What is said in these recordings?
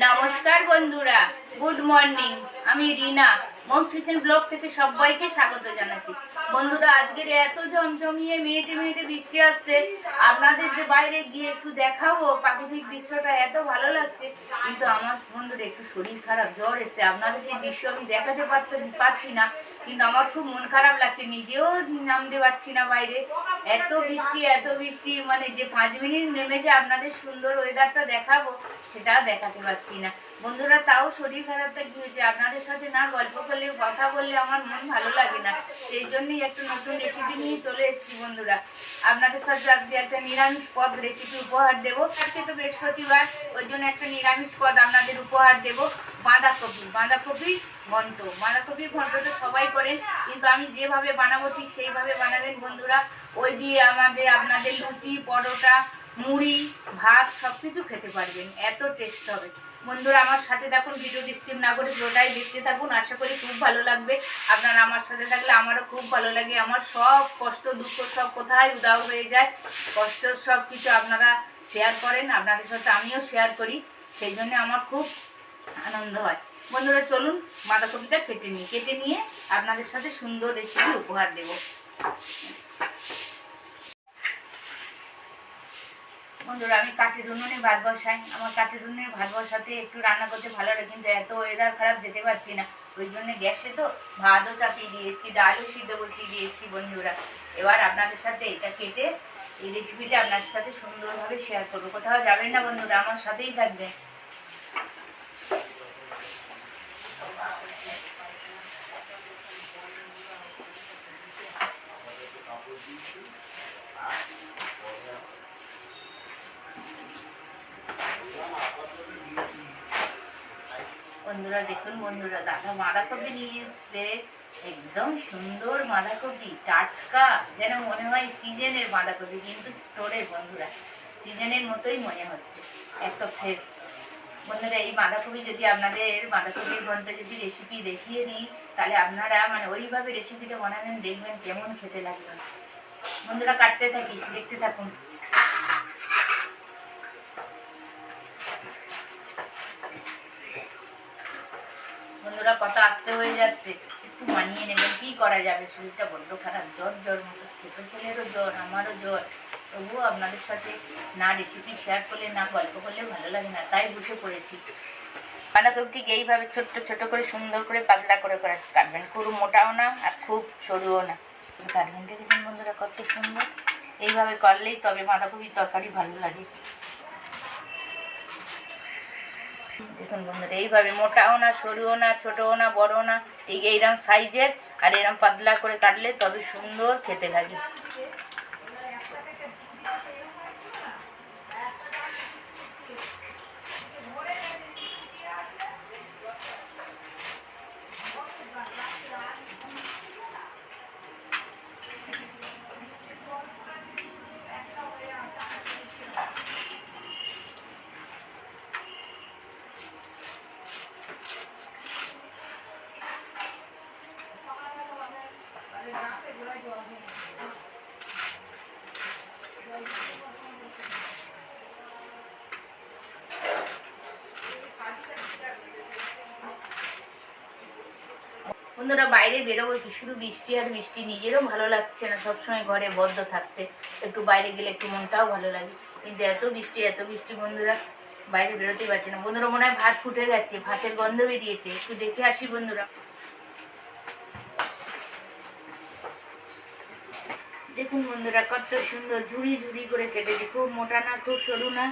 নমস্কার বন্ধুরা, good morning. আমি রিনা মমস কিচেন ব্লগ থেকে সবাইকে স্বাগত জানাচ্ছি। বন্ধুরা, আজকের এত ঝমঝমিয়ে মিনিটে মিনিটে বৃষ্টি আসছে, আপনাদের যে বাইরে গিয়ে একটু দেখাবো প্রাকৃতিক দৃশ্যটা, এত ভালো লাগছে। কিন্তু আমার বন্ধুরা একটু শরীর খারাপ, জ্বর এসছে, আপনাদের সেই দৃশ্য আমি দেখাতে পারছি না। কিন্তু আমার খুব মন খারাপ লাগছে, নিজেও নামতে পারছি না বাইরে। এত বৃষ্টি, মানে যে 5 মিনিট নেমে যে আপনাদের সুন্দর ওয়েদারটা দেখাবো সেটা দেখাতে পারছি না। বন্ধুরা, তাও শরীর খারাপটা কি হয়েছে, আপনাদের সাথে না গল্প করলে কথা বললে আমার মন ভালো লাগে না। সেই জন্যই একটু নতুন রেসিপি নিয়ে চলে এসেছি বন্ধুরা। আপনাদের সাথে আজকে একটা নিরামিষ পদ রেসিপি উপহার দেবো। আজকে তো বৃহস্পতিবার, ওই জন্য একটা নিরামিষ পদ আপনাদের উপহার দেবো। বাঁধাকপির ঘন্ট। বাঁধাকপির ঘন্ট তো সবাই করেন, কিন্তু আমি যেভাবে বানাবো ঠিক সেইভাবে বানাবেন বন্ধুরা। ওই দিয়ে আপনাদের লুচি, পরোটা, মুড়ি, ভাত সব কিছু খেতে পারবেন, এত টেস্ট হবে। বন্ধুরা, আমার সাথে থাকুন, ভিডিওটি স্কিপ না করে পুরোটাই দেখতে থাকুন। আশা করি খুব ভালো লাগবে। আপনারা আমার সাথে থাকলে আমারও খুব ভালো লাগে। আমার সব কষ্ট দুঃখ সব কোথায় উদাও হয়ে যায়। কষ্ট সব কিছু আপনারা শেয়ার করেন, আপনাদের সাথে আমিও শেয়ার করি, সেই জন্য আমার খুব আনন্দ হয়। বন্ধুরা, চলুন বাঁধাকপিটা কেটে নিয়ে আপনাদের সাথে সুন্দর রেসিপি উপহার দেব। বন্ধুরা, আমি কাঠের উনুনে ভাত বসাই। আমার কাঠের উনুনে ভাত বসাতে একটু রান্না করতে ভালো লাগে, কিন্তু এত ওয়েদার খারাপ যেতে পারছি না। ওই জন্য গ্যাসে তো ভাতও চাপিয়ে দিয়ে এসেছি, ডালও সিদ্ধ বসিয়ে দিয়ে এসেছি বন্ধুরা। এবার আপনাদের সাথে এটা কেটে এই রেসিপিটা আপনাদের সাথে সুন্দরভাবে শেয়ার করবো। কোথাও যাবেন না বন্ধুরা, আমার সাথেই থাকবেন। বন্ধুরা দেখুন, বন্ধুরা দাদা বাঁধাকপি নিয়ে এসছে, একদম সুন্দর বাঁধাকপি, টাটকা, যেন মনে হয় সিজনের বাঁধাকপি, কিন্তু স্টোরের। বন্ধুরা, সিজনের মতোই মনে হচ্ছে, এত ফ্রেশ। বন্ধুরা, এই বাঁধাকপি যদি আপনাদের বাঁধাকপির ঘন্ট যদি রেসিপি দেখিয়ে দিই, তাহলে আপনারা মানে ওইভাবে রেসিপিটা বানাবেন, দেখবেন কেমন খেতে লাগবে। বন্ধুরা, কাটতে থাকি, দেখতে থাকুন। বন্ধুরা, কত আস্তে হয়ে যাচ্ছে, একটু মানিয়ে নেবেন, কি করা যাবে, শরীরটা বড্ড খারাপ, জ্বর মতো, ছোট ছেলেরও জ্বর, আমারও জ্বর। তবুও আপনাদের সাথে না রেসিপি শেয়ার করলে না গল্প করলে ভালো লাগে না, তাই বসে পড়েছি। বাঁধাকপিটিকে এইভাবে ছোট্ট ছোট করে সুন্দর করে পাতলা করে কাটবেন, খুব মোটাও না আর খুব সরুও না কাটবেন। দেখেছেন বন্ধুরা কত সুন্দর, এইভাবে করলেই তবে বাঁধাকপির তরকারি ভালো লাগে। দেখুন বন্ধুরা, এইভাবে মোটাও না সরুও না ছোটও না বড়ও না, ঠিক এইরকম সাইজের আর এরকম পাতলা করে কাটলে তবে সুন্দর খেতে লাগে। বন্ধুরা, বাইরে বেরোবো কি, শুধু বৃষ্টি আর বৃষ্টি, নিজেরও ভালো লাগছে না সবসময় ঘরে বদ্ধ থাকতে। একটু বাইরে গেলে একটু মনটাও ভালো লাগে, কিন্তু এত বৃষ্টি বন্ধুরা, বাইরে বেরোতেই পারছি না। বন্ধুরা, মনে হয় ভাত ফুটে গেছে, ভাতের গন্ধ বেরিয়েছে, একটু দেখে আসি বন্ধুরা। দেখুন বন্ধুরা, কত সুন্দর ঝুড়ি ঝুড়ি করে কেটেছি, খুব মোটা না খুব সরু না।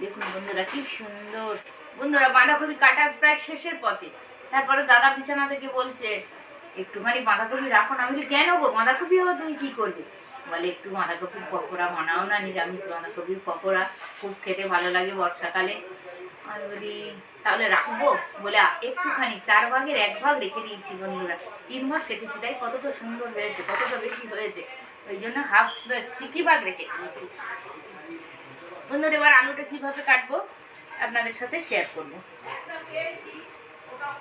দেখুন বন্ধুরা কি সুন্দর। বন্ধুরা, বাঁধাকপি কাটা প্রায় শেষের পথে, তারপরে দাদা বিছানা থেকে বলছে একটুখানি বাঁধাকপি রাখো না। আমি কেন গো, বাঁধাকপি আবার তুমি কি করবে? বলে একটু বাঁধাকপির পকোড়া বানাও না, নিরামিষ বাঁধাকপির পকোড়া, খুব খেতে ভালো লাগে বর্ষাকালে। আমি বলি তাহলে রাখবো বলে একটুখানি 4 ভাগের 1 ভাগ রেখে দিয়েছি বন্ধুরা। 3 ভাগ কেটেছি, তাই কতটা সুন্দর হয়েছে, কতটা বেশি হয়েছে, ওই জন্য হাফ 60 ভাগ রেখে দিয়েছি। বন্ধুরা, এবার আলুটা কিভাবে কাটবো আপনাদের সাথে শেয়ার করবো।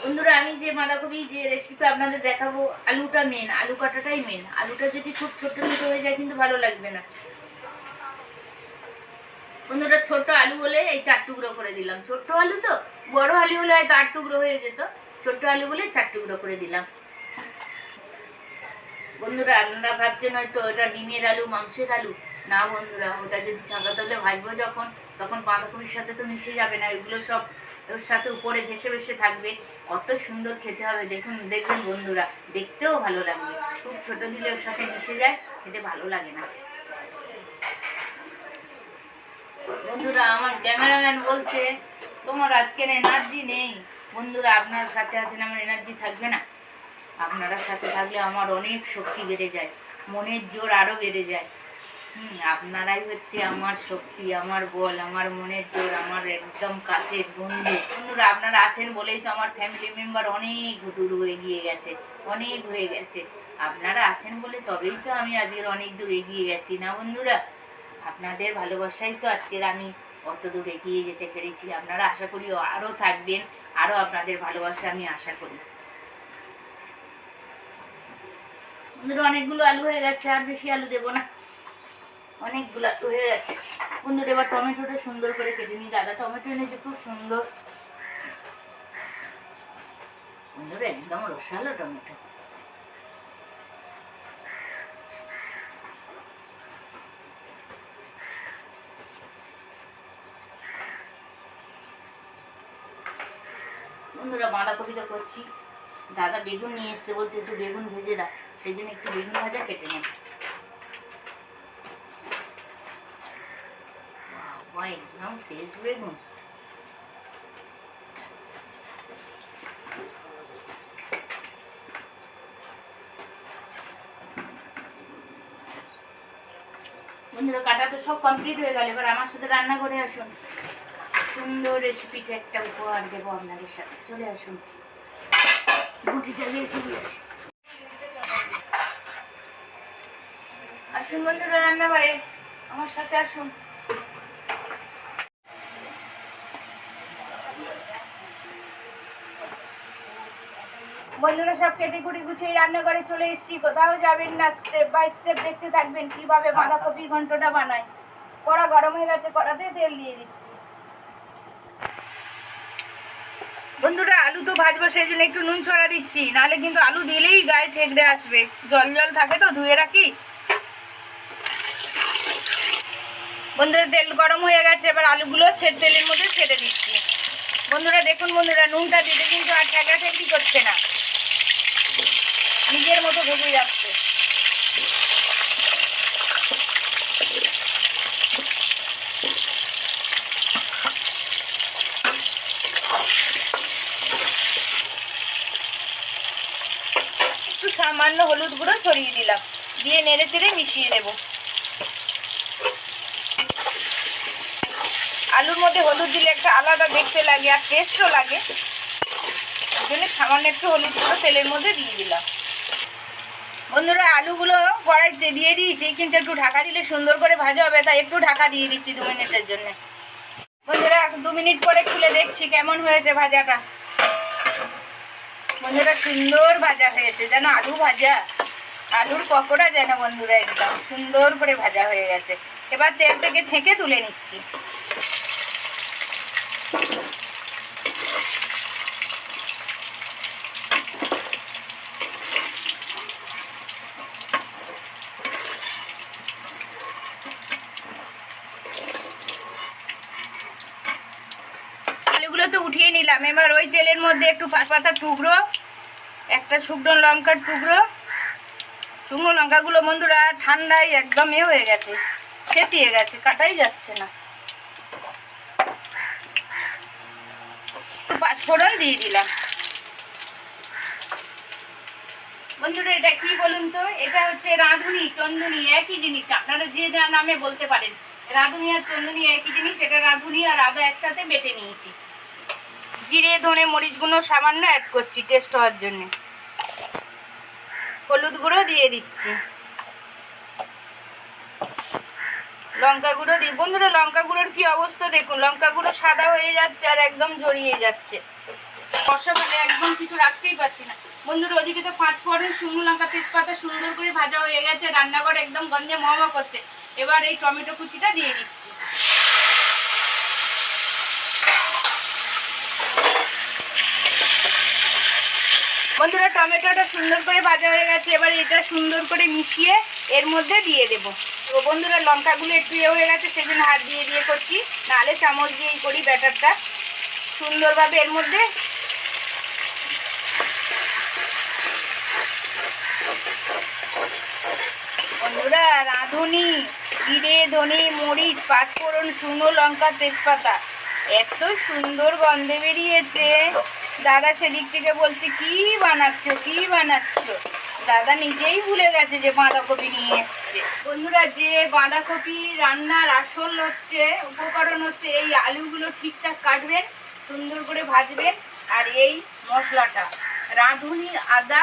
বন্ধুরা, আমি যে বাঁধাকপি যে রেসিপি আপনাদের দেখাবো, আলুটা মেন, আলু কাটাটাই মেন। আলুটা যদি খুব ছোট ছোট হয়ে যায় কিন্তু ভালো লাগবে না। বন্ধুরা ছোট আলু বলে এই 4 টুকরো করে দিলাম। ছোট আলু তো, বড় আলু হলে হয়তো 8 টুকরো হয়ে যেত, ছোট আলু বলে 4 টুকরো করে দিলাম। বন্ধুরা আপনারা ভাবছেন হয়তো ওটা ডিমের আলু, মাংসের আলু। না বন্ধুরা, ওটা যদি ছাঁকা তেলে ভাজবো যখন, তখন বাঁধাকপির সাথে তো মিশে যাবে না, এগুলো সব ওর সাথে উপরে ভেসে ভেসে থাকবে। কত সুন্দর খেতে হবে দেখবেন বন্ধুরা, দেখতেও ভালো লাগবে। খুব ছোট দিলে ওর সাথে মিশে যায়, খেতে ভালো লাগে না। বন্ধুরা আমার ক্যামেরাম্যান বলছে তোমার আজকের এনার্জি নেই। বন্ধুরা আপনার সাথে আছেন, আমার এনার্জি থাকবে না? আপনারা সাথে থাকলে আমার অনেক শক্তি বেড়ে যায়, মনের জোর আরও বেড়ে যায়। আপনারাই হচ্ছে আমার শক্তি, আমার বল, আমার মনের জোর, আমার একদম কাছের বন্ধু। বন্ধুরা আপনারা আছেন বলেই তো আমার ফ্যামিলি মেম্বার অনেক দূর এগিয়ে গেছে, অনেক হয়ে গেছে। আপনারা আছেন বলে তবেই তো আমি আজকের অনেক দূর এগিয়ে গেছি, না বন্ধুরা? আপনাদের ভালোবাসাই তো আজকের আমি অত দূর এগিয়ে যেতে পেরেছি। আপনারা আশা করি আরও থাকবেন, আরও আপনাদের ভালোবাসা আমি আশা করি। বন্ধুরা অনেকগুলো আলু হয়ে গেছে, আর বেশি আলু দেবো না, অনেকগুলো আলু হয়ে গেছে। বন্ধুরা এবার টমেটোটা সুন্দর করে কেটে নিই। দাদা টমেটো এনেছে খুব সুন্দর। বন্ধুরা একদম রসালো টমেটো। বন্ধুরা বাঁধাকপিটা করছি। দাদা বেগুন নিয়ে এসছে, বলছে একটু বেগুন ভেজে দাও, সেই জন্য একটু বেগুন ভাজা কেটে নেব। একদম ফ্রেশ বেগুন। বন্ধুরা কাটা তো সব কমপ্লিট হয়ে গেল, এবার আমার সাথে রান্না করে আসুন। সুন্দর রেসিপিটা একটা উপহার দেবো আপনাদের সাথে, চলে আসুন। গুটিটা দিয়ে দিয়ে আসুন বন্ধুরা, রান্না করে আমার সাথে আসুন। বন্ধুরা সব কেটে কুটি গুছিয়ে রান্নাঘরে চলে এসেছি, কোথাও যাবেন না, স্টেপ বাই স্টেপ দেখতে থাকবেন কিভাবে বাঁধাকপির ঘন্টটা বানাই। কড়া গরম হয়ে গেছে, কড়াতে তেল দিয়ে দিচ্ছি। বন্ধুরা আলু তো ভাজবো, সেই জন্য একটু নুন ছড়া দিচ্ছি, নাহলে কিন্তু আলু দিলেই গায়ে ঠেকড়ে আসবে। জল জল থাকে তো, ধুয়ে রাখি। বন্ধুরা তেল গরম হয়ে গেছে, এবার আলুগুলো তেলের মধ্যে ছেড়ে দিচ্ছি। বন্ধুরা দেখুন বন্ধুরা, নুনটা দিতে কিন্তু আর ঠেকা ঠেকড়ি করছে না, নিজের মতো ভেজে যাচ্ছে। একটু সামান্য হলুদ গুঁড়ো ছড়িয়ে দিলাম, দিয়ে নেড়ে চেড়ে মিশিয়ে নেব। আলুর মধ্যে হলুদ দিলে একটা আলাদা দেখতে লাগে আর টেস্টও লাগে, ওই জন্য সামান্য একটু হলুদ গুঁড়ো তেলের মধ্যে দিয়ে দিলাম। বন্ধুরা আলুগুলো কড়াইতে দিয়ে দিয়েছি, কিন্তু একটু ঢাকা দিলে সুন্দর করে ভাজা হবে, তাই একটু ঢাকা দিয়ে দিচ্ছি 2 মিনিটের জন্য। বন্ধুরা 2 মিনিট পরে খুলে দেখছি কেমন হয়েছে ভাজাটা। বন্ধুরা সুন্দর ভাজা হয়েছে, যেন আলু ভাজা, আলুর পকোড়া যেন। বন্ধুরা একদম সুন্দর করে ভাজা হয়ে গেছে। এবার তেল থেকে ছেঁকে তুলে নিচ্ছি। আলুগুলো তো উঠিয়ে নিলাম, এবার ওই তেলের মধ্যে একটু পাতা টুকরো, একটা শুকনো লঙ্কার টুকরো। শুকনো লঙ্কাগুলো বন্ধুরা ঠান্ডায় একদম হয়ে গেছে, ফেটিয়ে গেছে, কাটাই যাচ্ছে না। পাঁচফোড়ন দিয়ে দিলাম। বন্ধুরা এটা কি বলুন তো, এটা হচ্ছে রাঁধুনি, চন্দনী, একই জিনিস, আপনারা যে যা নামে বলতে পারেন। রাঁধুনি আর চন্দনী একই জিনিস। এটা রাঁধুনি আর আদা একসাথে বেটে নিয়েছি। জিরে ধনে মরিচগুলো সামান্য অ্যাড করছি টেস্ট হওয়ার জন্য। হলুদ গুঁড়ো দিয়ে দিচ্ছি, লঙ্কা গুঁড়ো দিই। বন্ধুরা লঙ্কা গুঁড়োর কি অবস্থা দেখুন, লঙ্কা গুঁড়ো সাদা হয়ে যাচ্ছে আর একদম জড়িয়ে যাচ্ছে। বর্ষাকালে একদম কিছু রাখতেই পারছি না। বন্ধুরা ওদিকে তো 5 ফোড়ন, শুকনো লঙ্কা, তেজপাতা সুন্দর করে ভাজা হয়ে গেছে, রান্নাঘর একদম গন্ধে মহমা করছে। এবার এই টমেটো কুচিটা দিয়ে দিচ্ছি। বন্ধুরা টমেটোটা সুন্দর করে ভাজা হয়ে গেছে, এবার এটা সুন্দর করে মিশিয়ে এর মধ্যে দিয়ে দেবো। তো বন্ধুরা লঙ্কাগুলো একটু হয়ে গেছে, সেই জন্য হাত দিয়ে দিয়ে করছি, নাহলে চামচ দিয়েই করি ব্যাটারটা। সুন্দরভাবে এর মধ্যে বন্ধুরা রাঁধুনি জিরে ধনে মরিচ পাঁচফোড়ন শুকনো লঙ্কা তেজপাতা, এত সুন্দর গন্ধে বেরিয়েছে। দাদা সেদিক থেকে বলছে কি বানাচ্ছ কি বানাচ্ছ, দাদা নিজেই ভুলে গেছে যে বাঁধাকপি নিয়ে এসছে। বন্ধুরা যে বাঁধাকপি রান্নার আসল হচ্ছে উপকরণ হচ্ছে এই আলুগুলো ঠিকঠাক কাটবেন, সুন্দর করে ভাজবেন, আর এই মশলাটা রাঁধুনি আদা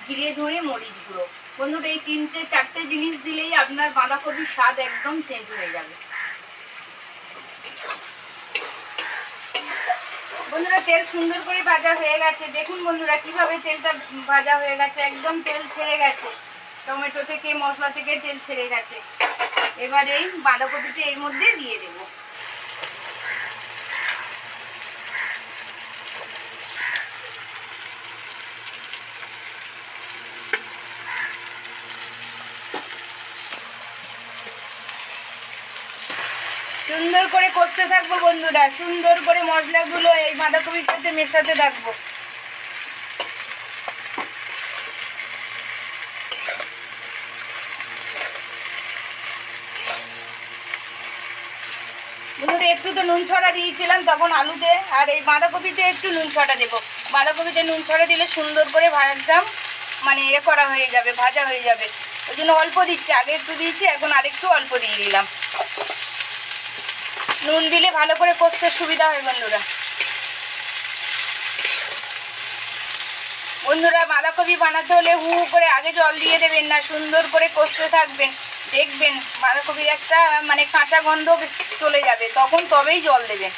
জিরে ধনে মরিচ গুঁড়ো। বন্ধুরা এই তিনটে চারটে জিনিস দিলেই আপনার বাঁধাকপির স্বাদ একদম চেঞ্জ হয়ে যাবে। বন্ধুরা তেল সুন্দর করে ভাজা হয়ে গেছে, দেখুন বন্ধুরা কিভাবে তেলটা ভাজা হয়ে গেছে, একদম তেল ছেড়ে গেছে, টমেটো থেকে মশলা থেকে তেল ছেড়ে গেছে। এবার এই বাঁধাকপিটা এর মধ্যে দিয়ে দেব। সুন্দর করে কষতে থাকবো বন্ধুরা, সুন্দর করে মশলাগুলো এই বাঁধাকপির সাথে মেশাতে থাকবো। বন্ধুরা একটু তো নুন ছড়া দিয়েছিলাম তখন আলুতে, আর এই বাঁধাকপিতে একটু নুন ছড়া দেবো। বাঁধাকপিতে নুন ছড়া দিলে সুন্দর করে একদম মানে করা হয়ে যাবে, ভাজা হয়ে যাবে, ওই জন্য অল্প দিচ্ছি, আগে একটু দিয়েছি এখন আরেকটু অল্প দিয়ে দিলাম। নুন দিলে ভালো করে কষতে সুবিধা হয় বন্ধুরা। বন্ধুরা বাঁধাকপি বানাতে হলে হু করে আগে জল দিয়ে দেবেন না, সুন্দর করে কষতে থাকবেন, দেখবেন বাঁধাকপির একটা মানে কাঁচা গন্ধ চলে যাবে, তখন তবেই জল দেবেন।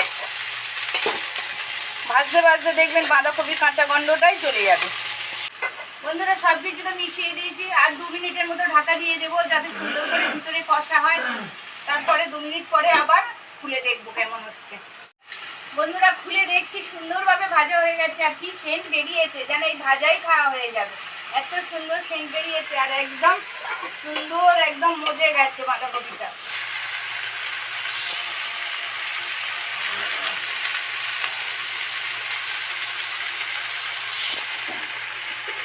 ভাজতে ভাজতে দেখবেন বাঁধাকপির কাঁচা গন্ধটাই চলে যাবে। বন্ধুরা সব কিছু তো মিশিয়ে দিয়েছি, আর 2 মিনিটের মতো ঢাকা দিয়ে দেবো যাতে সুন্দর করে ভিতরে কষা হয়। তারপরে 2 মিনিট পরে আবার খুলে দেখবো কেমন হচ্ছে। বন্ধুরা খুলে দেখছি সুন্দরভাবে ভাজা হয়ে গেছে, আর কি সেন্ট বেরিয়েছে যেন এই ভাজাই খাওয়া হয়ে যাবে, এত সুন্দর সেন্ট বেরিয়েছে, আর একদম সুন্দর একদম মজে গেছে বাঁধাকপিটা।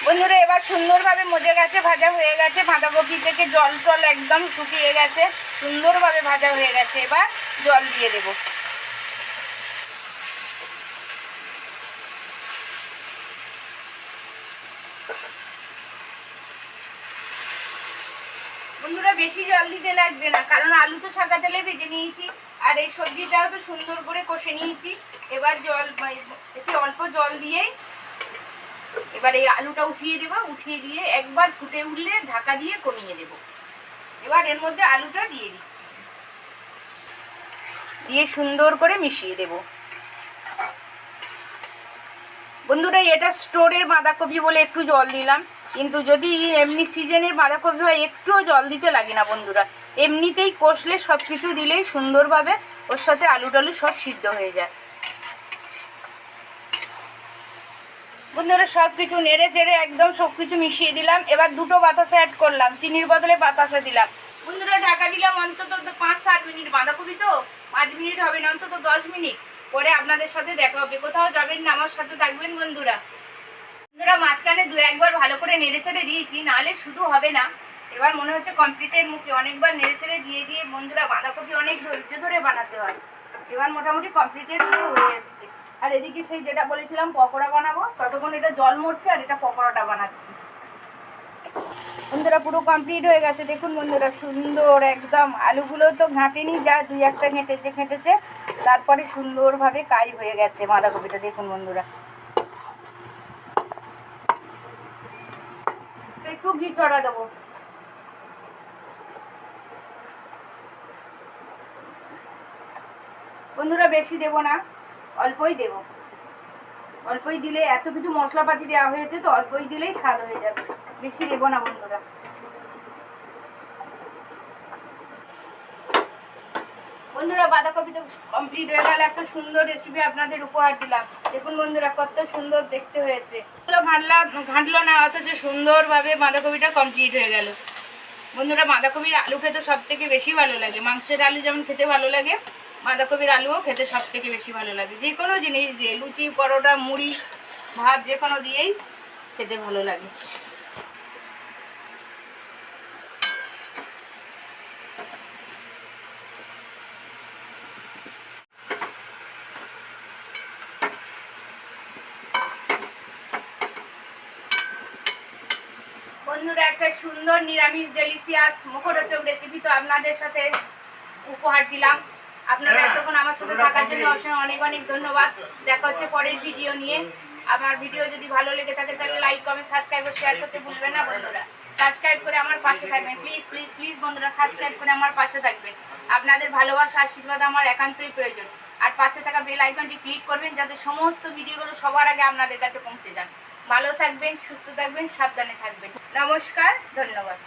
বন্ধুরা এবার সুন্দরভাবে মজে গেছে, ভাজা হয়ে গেছে, বাঁধাকপি থেকে জল টল একদম শুকিয়ে গেছে, সুন্দরভাবে ভাজা হয়ে গেছে। এবার জল দিয়ে দেব। বন্ধুরা বেশি জল দিতে লাগবে না, কারণ আলু তো ছাকা তেলে ভেজে নিয়েছি, আর এই সবজিটাও তো সুন্দর করে কষে নিয়েছি। এবার জল একটু অল্প জল দিয়েই এবার এই আলুটা উঠিয়ে দেবো, উঠিয়ে দিয়ে একবার ফুটে উঠলে ঢাকা দিয়ে কমিয়ে দেব। এবার এর মধ্যে আলুটা দিয়ে দিচ্ছি, দিয়ে সুন্দর করে মিশিয়ে দেব। বন্ধুরা এটা স্টোরের বাঁধাকপি বলে একটু জল দিলাম, কিন্তু যদি এমনি সিজনের বাঁধাকপি হয় একটুও জল দিতে লাগে না বন্ধুরা, এমনিতেই কষলে সব কিছু দিলেই সুন্দরভাবে ওর সাথে আলু টালু সব সিদ্ধ হয়ে যায়। বন্ধুরা সব কিছু নেড়ে চেড়ে একদম সব কিছু মিশিয়ে দিলাম। এবার 2টো বাতাসা অ্যাড করলাম, চিনির বদলে বাতাসা দিলাম। বন্ধুরা ঢাকা দিলাম অন্তত 5-7 মিনিট, বাঁধাকপি তো 5 মিনিট হবে না, অন্তত 10 মিনিট পরে আপনাদের সাথে দেখা হবে। কোথাও যাবেন না, আমার সাথে থাকবেন বন্ধুরা। বন্ধুরা মাঝখানে 2-1বার ভালো করে নেড়ে চেড়ে দিয়েছি, নাহলে শুধু হবে না। এবার মনে হচ্ছে কমপ্লিটের মুখে, অনেকবার নেড়ে চেড়ে দিয়ে দিয়ে বন্ধুরা বাঁধাকপি অনেক ধৈর্য ধরে বানাতে হয়। এবার মোটামুটি কমপ্লিটের পুরো হয়ে এসছে। আর এদিকে সেই যেটা বলেছিলাম পকোড়া বানাবো, ততক্ষণ এটা জল মরছে আর এটা পকোড়াটা বানাচ্ছি। বন্ধুরা পুরো কমপ্লিট হয়ে গেছে, দেখুন বন্ধুরা সুন্দর একদম। আলুগুলো তো ঘাঁটেনি, যা 2-1টা ঘেঁটেছে, তারপরে সুন্দরভাবে কাই হয়ে গেছে বাঁধাকপিটা, দেখুন বন্ধুরা। একটু ঘি ছড়া দেবো। বন্ধুরা বেশি দেব না, অল্পই দেব, অল্পই দিলে এত কিছু মশলাপাতি দেওয়া হয়েছে তো অল্পই দিলেই স্বাদ হয়ে যাবে, বেশি দেব না বন্ধুরা। বন্ধুরা বাঁধাকপি তো কমপ্লিট হয়ে গেল, একটা সুন্দর রেসিপি আপনাদের উপহার দিলাম। দেখুন বন্ধুরা কত সুন্দর দেখতে হয়েছে, ঘাঁটলো না অথচ সুন্দরভাবে বাঁধাকপিটা কমপ্লিট হয়ে গেল। বন্ধুরা বাঁধাকপির আলু খেতে সব থেকে বেশি ভালো লাগে, মাংসের আলু যেমন খেতে ভালো লাগে, বাঁধাকপির আলুও খেতে সব থেকে বেশি ভালো লাগে। যে কোনো জিনিস দিয়ে, লুচি, পরোটা, মুড়ি, ভাত, যে কোনো দিয়েই খেতে ভালো লাগে। বন্ধুরা একটা সুন্দর নিরামিষ ডেলিশিয়াস মুখরোচক রেসিপি তো আপনাদের সাথে উপহার দিলাম। আপনারা এতক্ষণ আমার সাথে থাকার জন্য অনেক অনেক ধন্যবাদ। দেখা হচ্ছে পরের ভিডিও নিয়ে। আমার ভিডিও যদি ভালো লেগে থাকে তাহলে লাইক, কমেন্ট, সাবস্ক্রাইব ও শেয়ার করতে ভুলবেন না বন্ধুরা। সাবস্ক্রাইব করে আমার পাশে থাকবেন, প্লিজ প্লিজ প্লিজ বন্ধুরা, সাবস্ক্রাইব করে আমার পাশে থাকবেন। আপনাদের ভালোবাসা, আশীর্বাদ আমার একান্তই প্রয়োজন। আর পাশে থাকা বেল আইকনটি ক্লিক করবেন যাতে সমস্ত ভিডিওগুলো সবার আগে আপনাদের কাছে পৌঁছে যান। ভালো থাকবেন, সুস্থ থাকবেন, সাবধানে থাকবেন। নমস্কার, ধন্যবাদ।